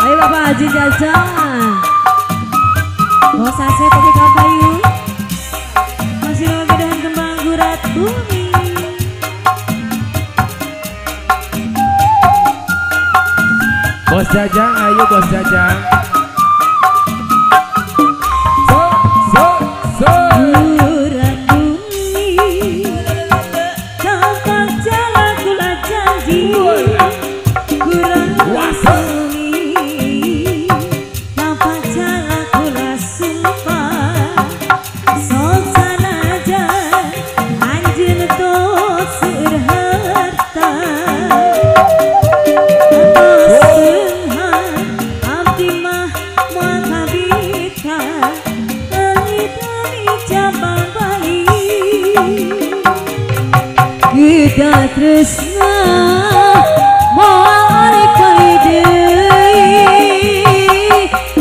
Ayo Bapak Haji Jajan. Bos Asep pakai kapayu. Masih lagi dengan kembang gurat bumi. Bos Jajang, ayo Bos Jajang. Gurat bumi tampak jalan gula janji. Gurat bumi tampak jalan gula sumpah. Sok sanaja anjeun tos seueur harta. Kita tresna moal arek bae deui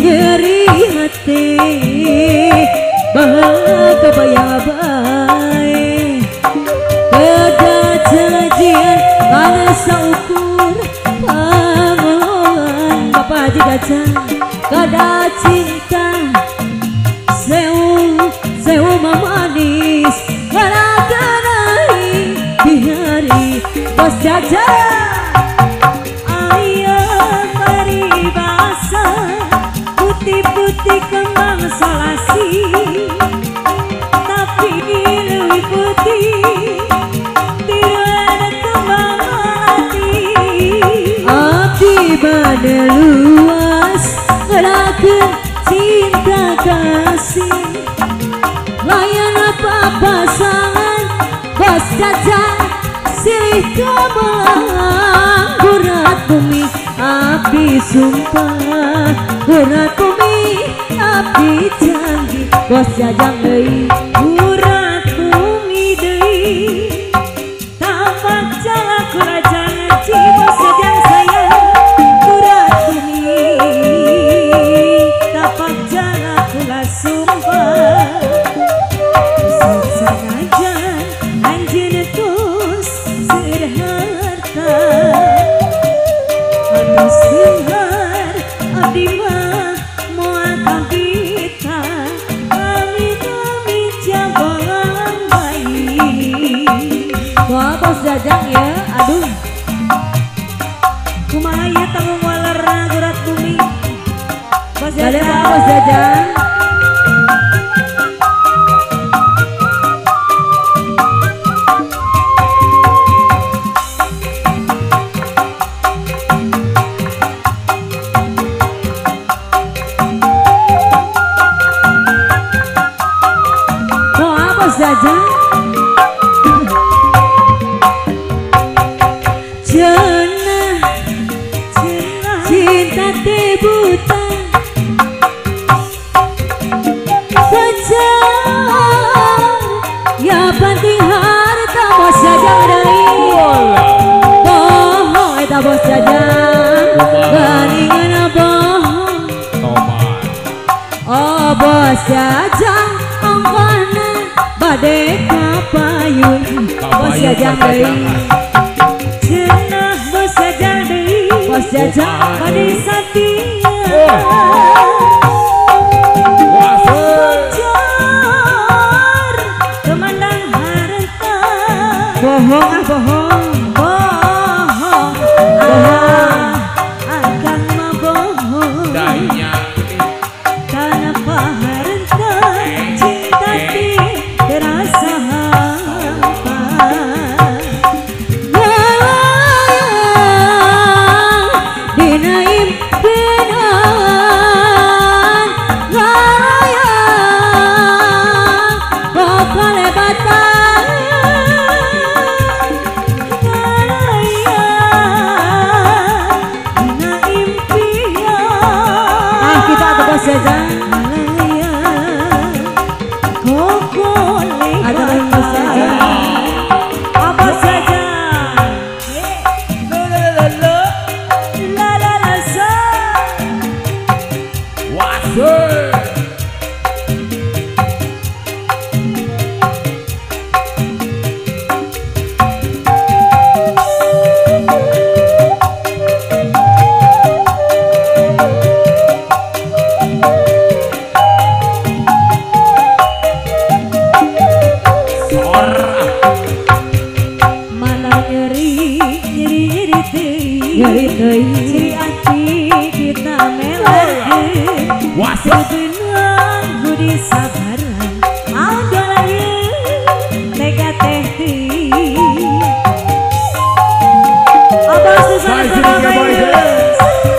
nyeri hati bahagia bayang bae beda janjian kana saukur pangoloan Bapak Haji Gajah kada cinta sewu mamanis kada di hari Bos Jajang. Ayo mari basah putih-putih kembang solasi, tapi lebih putih tidak kembang hati. Abdi bade luas gerakan cinta kasih layan apa pasangan Bos Jajang silih kebelang gurat bumi abdi sumpah gurat bumi abdi janji Bos Jajang deui gurat bumi deui tampak jalan kurajang ci Bos Jajang sayang gurat bumi tampak jalan kula sumpah sok sanajan anjeun tos seueur harta atuh seueur abdi mah moal kabita kami jabalan baik. Wah Bos Jajang ya, aduh kumaha ieu tanggung walerna gurat bumi Bos Jajang. Bos Jajang Jajang cenah cinta teh buta pacar ya penting harta Bos Jajang deui bohong eta Bos Jajang geningan bohong oh Bos Jajang ongkona bade kapayun Bos Jajang deui cenah Bos Jajang deui Bos Jajang bade satia pacar kemandang harta bohong bohong akan mah bohong tanpa harta cinta terasa hampa dina impian ngarayang kok kalebatan ciri hati kita melagi sebenang budi sabaran ada lagi tega teh abas di sana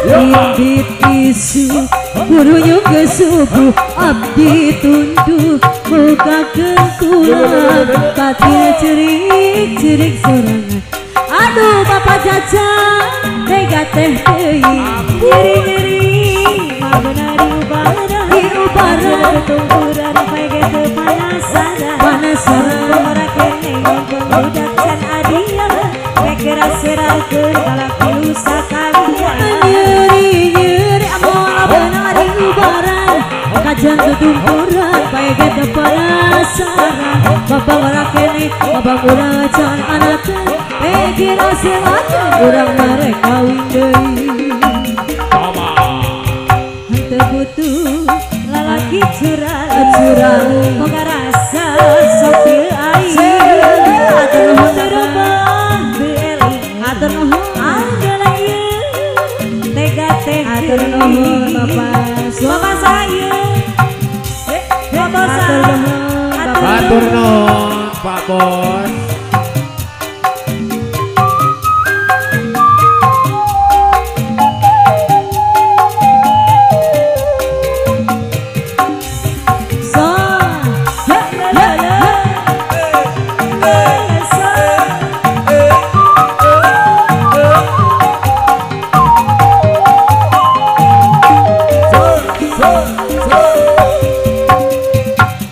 bibit isu gurunya ke subuh abdi tunduk muka kentulan batin cerik sorangan aduh bapak jajan tega teh nyeri mabenari ubara tumpuran pake panasaran orang kene budak can adia kekera serahkeun kalak pilu sakalian nyeri amoal benari ubara kajan tutumpuran pake panasaran bapak orang kene bapak budak can anakeun kekera serahkeun urang mereka windei butuh lalaki curang moga rasa sok teu aing atur nuhun terobah beeli atur nuhun ada lagi tega atur nuhun bapak saya bapak saya atur nuhun Pak Bos.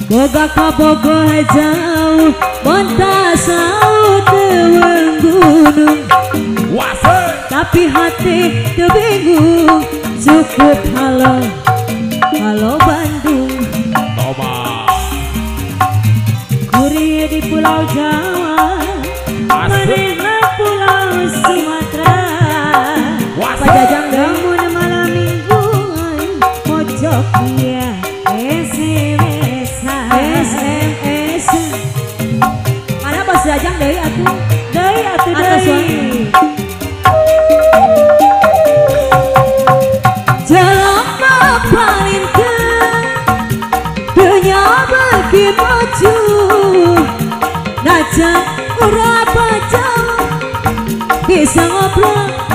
boga kabogoh jauh bontas saut teuweung gunung tapi hati teu bingung cukup halo Bandung kurir di Pulau Jawa manehna Pulau Sumatera pajajang damun malam mingguan pojok ieu SMS mana bos jajang deui atuh jelema palinteun dunya beuki maju najan urang bajang bisa ngobrol